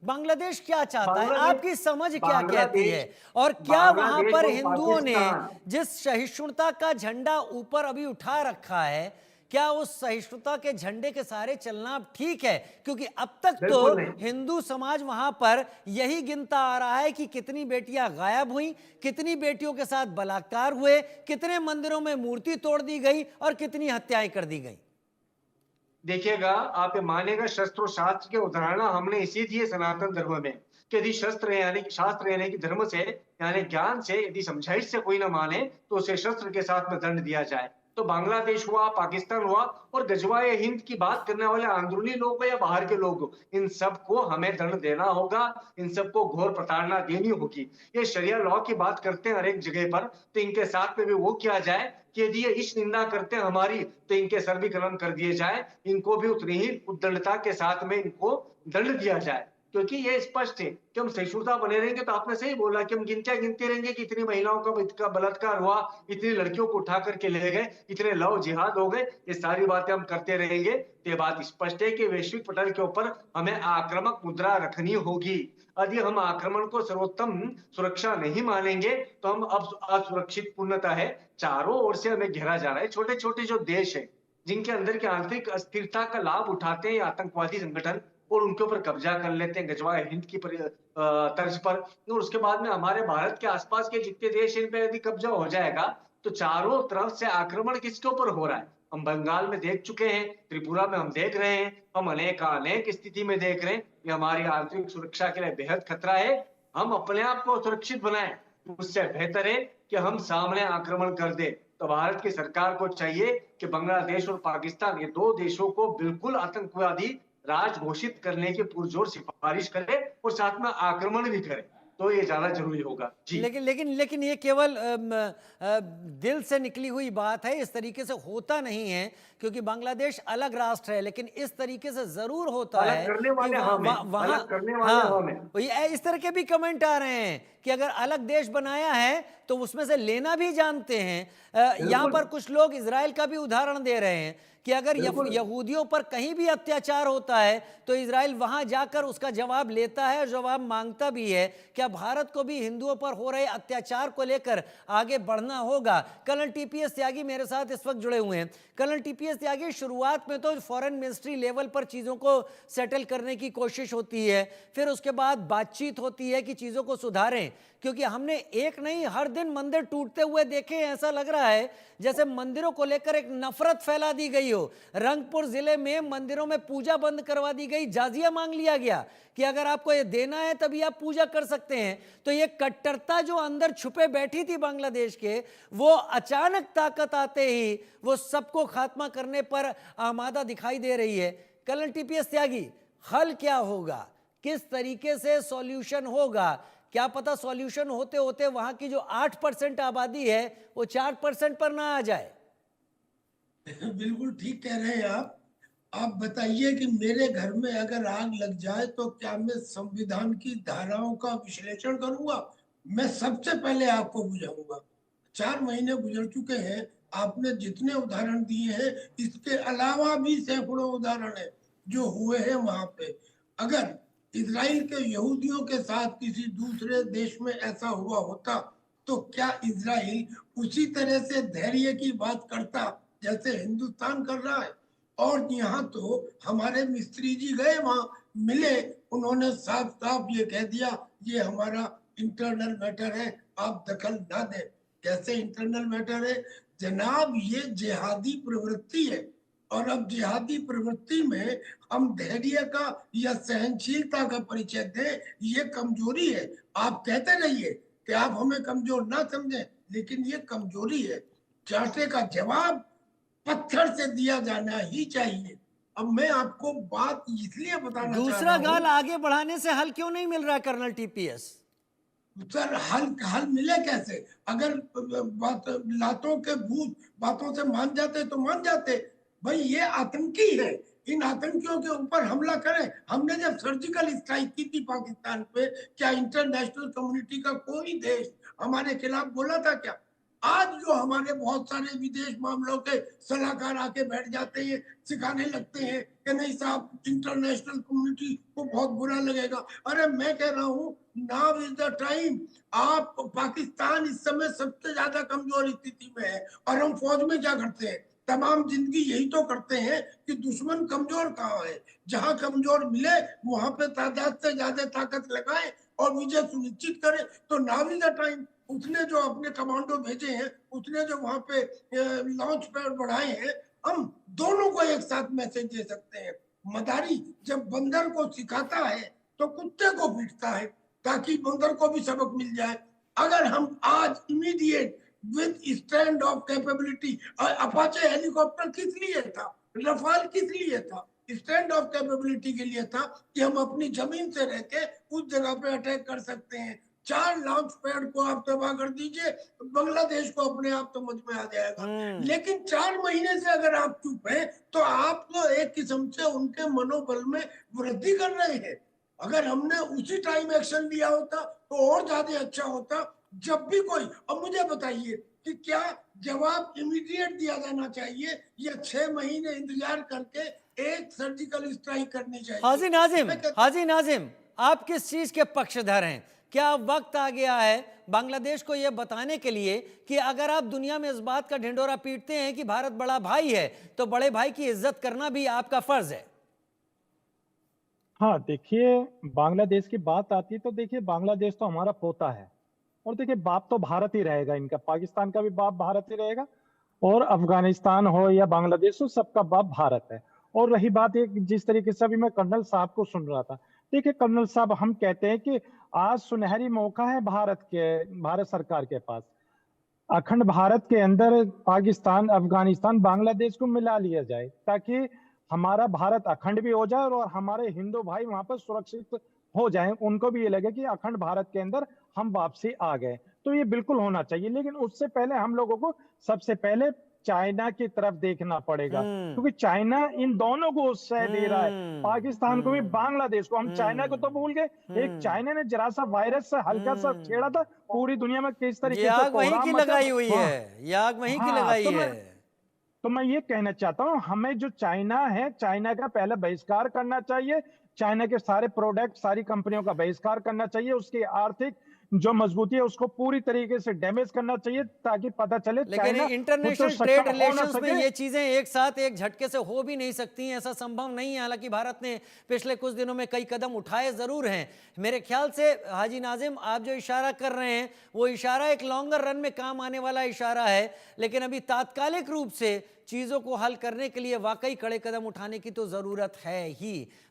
बांग्लादेश क्या चाहता है, बांग्लादेश आपकी समझ क्या कहती बांग्लादेश है? और क्या वहां बांग्लादेश पर और हिंदुओं ने पाकिस्तान। जिस सहिष्णुता का झंडा ऊपर अभी उठा रखा है, क्या उस सहिष्णुता के झंडे के सहारे चलना अब ठीक है? क्योंकि अब तक तो बिल्कुल नहीं। हिंदू समाज वहां पर यही गिनता आ रहा है कि कितनी बेटियां गायब हुई, कितनी बेटियों के साथ बलात्कार हुए, कितने मंदिरों में मूर्ति तोड़ दी गई और कितनी हत्याएं कर दी गई। देखिएगा, आप ये मानेगा, शस्त्र और शास्त्र के उदाहरण हमने इसी दिए सनातन धर्म में, कि यदि शस्त्र यानी कि शास्त्र यानी कि धर्म से यानी ज्ञान से यदि समझाइश से कोई ना माने तो उसे शस्त्र के साथ में दंड दिया जाए। तो बांग्लादेश हुआ, पाकिस्तान हुआ और गजवाए हिंद की बात करने वाले अंदरूनी लोग हो या बाहर के लोग हो, इन सबको हमें दंड देना होगा, इन सबको घोर प्रताड़ना देनी होगी। ये शरिया लॉ की बात करते हैं हर एक जगह पर, तो इनके साथ में भी वो किया जाए कि यदि ये इस निंदा करते हैं हमारी, तो इनके सर भी कलम कर दिए जाए, इनको भी उतनी ही उद्दंडता के साथ में इनको दंड दिया जाए। क्योंकि ये स्पष्ट है कि हम सहिष्णुता बने रहेंगे, तो आपने सही बोला कि हम गिनते रहेंगे कि इतनी महिलाओं का बलात्कार हुआ, इतनी लड़कियों को उठा करके ले गए, इतने लव जिहाद हो गए, ये सारी बातें हम करते रहेंगे, तो ये बात स्पष्ट है कि वैश्विक पटल के ऊपर हमें आक्रामक मुद्रा रखनी होगी। यदि हम आक्रमण को सर्वोत्तम सुरक्षा नहीं मानेंगे, तो हम अब असुरक्षित पूर्णतः है, चारों ओर से हमें घेरा जा रहा है। छोटे-छोटे जो देश हैं, जिनके अंदर की आंतरिक अस्थिरता का लाभ उठाते हैं आतंकवादी संगठन और उनके ऊपर कब्जा कर लेते हैं गजवाए हिंद की तर्ज पर, और उसके बाद में हमारे भारत के आसपास के जितने देश इन पे यदि कब्जा हो जाएगा, तो चारों तरफ से आक्रमण किसके ऊपर हो रहा है? हम बंगाल में देख चुके हैं, त्रिपुरा में हम देख रहे हैं, हम अनेक स्थिति में देख रहे हैं। ये हमारी आंतरिक सुरक्षा के लिए बेहद खतरा है। हम अपने आप को सुरक्षित बनाएं, उससे बेहतर है कि हम सामने आक्रमण कर दें। तो भारत की सरकार को चाहिए कि बांग्लादेश और पाकिस्तान, ये दो देशों को बिल्कुल आतंकवादी राज घोषित करने की पुरजोर सिफारिश करे और साथ में आक्रमण भी करे, तो ये ज्यादा जरूरी होगा। जी। लेकिन लेकिन लेकिन ये केवल दिल से निकली हुई बात है, इस तरीके से होता नहीं है। क्योंकि बांग्लादेश अलग राष्ट्र है, लेकिन इस तरीके से जरूर होता अलग है करने कि वाले हम हैं, वहां, अलग करने वाले हाँ, हम हैं। इस तरह के भी कमेंट आ रहे हैं कि अगर अलग देश बनाया है तो उसमें से लेना भी जानते हैं। यहाँ बिल्कुल, पर कुछ लोग इजराइल का भी उदाहरण दे रहे हैं कि अगर बिल्कुल। यहूदियों पर कहीं भी अत्याचार होता है तो इजराइल वहां जाकर उसका जवाब लेता है और जवाब मांगता भी है। क्या भारत को भी हिंदुओं पर हो रहे अत्याचार को लेकर आगे बढ़ना होगा? कर्नल टीपीएस त्यागी मेरे साथ इस वक्त जुड़े हुए हैं। कर्नल टीपीएस त्यागी, शुरुआत में तो फॉरेन मिनिस्ट्री लेवल पर चीज़ों को सेटल करने की कोशिश होती है, फिर उसके बाद बातचीत होती है कि चीज़ों को सुधारें। क्योंकि हमने एक नहीं, हर दिन मंदिर टूटते हुए देखे हैं। ऐसा लग रहा है जैसे मंदिरों को लेकर एक नफरत फैला दी गई हो। रंगपुर जिले में मंदिरों में पूजा बंद करवा दी गई, जाजिया मांग लिया गया कि अगर आपको ये देना है तभी आप पूजा कर सकते हैं। तो ये कट्टरता जो अंदर छुपे बैठी थी बांग्लादेश के, वो अचानक ताकत आते ही वो सबको खात्मा करने पर आमादा दिखाई दे रही है। कर्नल टीपीएस त्यागी, हल क्या होगा? किस तरीके से सॉल्यूशन होगा? क्या पता सॉल्यूशन होते होते वहां की जो 8% आबादी है वो 4% पर ना आ जाए। बिल्कुल ठीक कह रहे हैं आप बताइए कि मेरे घर में अगर आग लग जाए तो क्या मैं संविधान की धाराओं का विश्लेषण करूंगा? मैं सबसे पहले आग को बुझाऊंगा। 4 महीने गुजर चुके हैं, आपने जितने उदाहरण दिए हैं इसके अलावा भी सैकड़ों उदाहरण है जो हुए हैं वहां पे। अगर इजराइल के यहूदियों के साथ किसी दूसरे देश में ऐसा हुआ होता तो क्या इजराइल उसी तरह से धैर्य की बात करता जैसे हिंदुस्तान कर रहा है? और यहाँ तो हमारे मिस्त्री जी गए वहां, मिले, उन्होंने साफ साफ ये कह दिया ये हमारा इंटरनल मैटर है, आप दखल ना दें। कैसे इंटरनल मैटर है जनाब? ये जिहादी प्रवृत्ति है, और अब जिहादी प्रवृत्ति में हम धैर्य का या सहनशीलता का परिचय दें, ये कमजोरी है। आप कहते रहिए कि आप हमें कमजोर ना समझें, लेकिन ये कमजोरी है। चाटे का जवाब पत्थर से दिया जाना ही चाहिए। अब मैं आपको बात इसलिए बताना चाह रहा दूसरा हूं, गाल आगे बढ़ाने से हल क्यों नहीं मिल रहा कर्नल टीपीएस? सर हल हल मिले कैसे? अगर बात लातों के भूत बातों से मान जाते तो मान जाते। भाई ये आतंकी है, इन आतंकियों के ऊपर हमला करें। हमने जब सर्जिकल स्ट्राइक की थी पाकिस्तान पे, क्या इंटरनेशनल कम्युनिटी का कोई देश हमारे खिलाफ बोला था क्या? आज जो हमारे बहुत सारे विदेश मामलों के सलाहकार आके बैठ जाते हैं, सिखाने लगते हैं कि नहीं साहब इंटरनेशनल कम्युनिटी को बहुत बुरा लगेगा। अरे मैं कह रहा हूँ नाउ इज द टाइम। आप पाकिस्तान इस समय सबसे ज्यादा कमजोर स्थिति में है और हम फौज में क्या करते हैं, तमाम जिंदगी यही तो करते हैं कि दुश्मन कमजोर कहाँ है, जहां कमजोर मिले वहां पे तादाद से ज्यादा ताकत लगाएं और विजय सुनिश्चित करें। तो नाउ इज द टाइम। उसने जो अपने कमांडो भेजे हैं, उसने जो वहां पे लॉन्च पैड बढ़ाए हैं, हम दोनों को एक साथ मैसेज दे सकते हैं। मदारी जब बंदर को सिखाता है तो कुत्ते को पीटता है, ताकि बंदर को भी सबक मिल जाए। अगर हम आज immediate with stand of capability, Apache helicopter किस लिए था, रफाल किस लिए था, स्टैंड ऑफ कैपेबिलिटी के लिए था कि हम अपनी जमीन से रह के उस जगह पे अटैक कर सकते हैं। 4 लॉन्च पैड को आप तबाह कर दीजिए, बांग्लादेश को अपने आप समझ में आ जाएगा। लेकिन 4 महीने से अगर आप चुप हैं तो आप तो एक किस्म से उनके मनोबल में वृद्धि कर रहे हैं। अगर हमने उसी टाइम एक्शन लिया होता तो और ज्यादा अच्छा होता। जब भी कोई, अब मुझे बताइए कि क्या जवाब इमीडिएट दिया जाना चाहिए या 6 महीने इंतजार करके एक सर्जिकल स्ट्राइक करनी चाहिए? हाजी नाजिम, आप किस चीज के पक्षधर हैं? क्या वक्त आ गया है बांग्लादेश को यह बताने के लिए कि अगर आप दुनिया में इस बात का ढिंढोरा पीटते हैं कि भारत बड़ा भाई है, तो बड़े भाई की इज्जत करना भी आपका फर्ज है? हाँ, देखिए, बांग्लादेश की बात आती है तो देखिए बांग्लादेश तो हमारा पोता है और देखिए बाप तो भारत ही रहेगा, इनका पाकिस्तान का भी बाप भारत ही रहेगा और अफगानिस्तान हो या बांग्लादेश हो, सबका बाप भारत है। और रही बात एक, जिस तरीके से अभी मैं कर्नल साहब को सुन रहा था, देखिए कर्नल साहब, हम कहते हैं कि आज सुनहरी मौका है भारत सरकार के पास। अखंड भारत के अंदर पाकिस्तान, अफगानिस्तान, बांग्लादेश को मिला लिया जाए ताकि हमारा भारत अखंड भी हो जाए और हमारे हिंदू भाई वहां पर सुरक्षित हो जाएं, उनको भी ये लगे कि अखंड भारत के अंदर हम वापसी आ गए। तो ये बिल्कुल होना चाहिए, लेकिन उससे पहले हम लोगों को सबसे पहले चाइना की तरफ देखना पड़ेगा, क्योंकि चाइना इन दोनों को उत्साह दे रहा है, पाकिस्तान को भी, बांग्लादेश को। हम चाइना को तो भूल गए, एक चाइना ने जरा सा वायरस से हल्का सा छेड़ा था, पूरी दुनिया में किस तरीके से आग वहीं की लगाई हुई हाँ, है, ये आग वहीं की लगाई है। तो मैं ये कहना चाहता हूं, हमें जो चाइना है, चाइना का पहले बहिष्कार करना चाहिए, चाइना के सारे प्रोडक्ट, सारी कंपनियों का बहिष्कार करना चाहिए, उसकी आर्थिक जो मजबूती है उसको पूरी तरीके से डैमेज करना चाहिए, ताकि पता चले लेकिन इंटरनेशनल ट्रेड रिलेशंस में ये चीजें एक साथ एक झटके से हो भी नहीं सकती हैं, ऐसा संभव नहीं है। हालांकि भारत ने पिछले कुछ दिनों में कई कदम उठाए जरूर हैं। मेरे ख्याल से हाजी नाजिम, आप जो इशारा कर रहे हैं वो इशारा एक लॉन्गर रन में काम आने वाला इशारा है, लेकिन अभी तात्कालिक रूप से चीजों को हल करने के लिए वाकई कड़े कदम उठाने की तो जरूरत है ही।